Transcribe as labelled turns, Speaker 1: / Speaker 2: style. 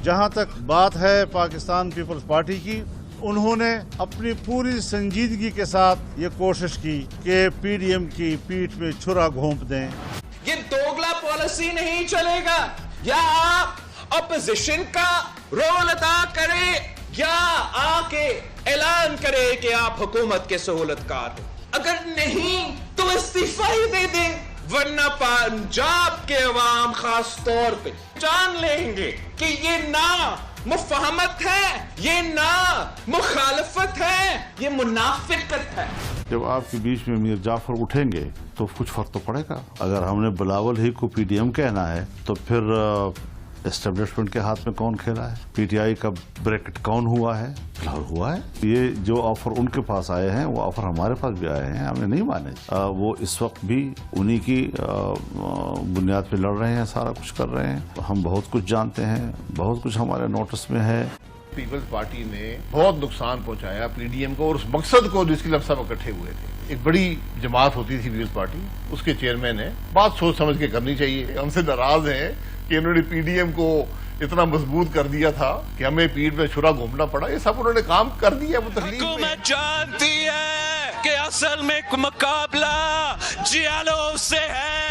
Speaker 1: जहां तक बात है पाकिस्तान पीपल्स पार्टी की, उन्होंने अपनी पूरी संजीदगी के साथ ये कोशिश की कि पीडीएम की पीठ में छुरा घोंप दें।
Speaker 2: ये दोगला पॉलिसी नहीं चलेगा। या आप अपोजिशन का रोल अदा करें या आके ऐलान करें कि आप हुकूमत के सहूलतकार हो। अगर नहीं तो इस्तीफा ही दे दें, वरना पंजाब के अवाम खास तौर पे जान लेंगे कि ये ना मुफाहमत है, ये ना मुखालफत है, ये मुनाफिकत है।
Speaker 1: जब आपके बीच में मीर जाफर उठेंगे तो कुछ फर्क तो पड़ेगा। अगर हमने बिलावल ही को पीडीएम कहना है तो फिर एस्टेब्लिशमेंट के हाथ में कौन खेला है? पीटीआई का ब्रैकेट कौन हुआ है? फिलहाल हुआ है। ये जो ऑफर उनके पास आए हैं वो ऑफर हमारे पास भी आए हैं, हमने नहीं माने। वो इस वक्त भी उन्हीं की बुनियाद पे लड़ रहे हैं, सारा कुछ कर रहे हैं। हम बहुत कुछ जानते हैं, बहुत कुछ हमारे नोटिस में है।
Speaker 3: पीपल्स पार्टी ने बहुत नुकसान पहुंचाया पीडीएम को, और उस मकसद को जिसके लिए सब इकट्ठे हुए थे। एक बड़ी जमात होती थी पीपल्स पार्टी, उसके चेयरमैन है, बात सोच समझ के करनी चाहिए। हमसे नाराज हैं कि उन्होंने पीडीएम को इतना मजबूत कर दिया था कि हमें पीठ में छुरा घूमना पड़ा। ये सब उन्होंने काम कर दिया। वो तकलीफ
Speaker 2: हुकूमत जानती है कि असल में मुकाबला जियालो से है।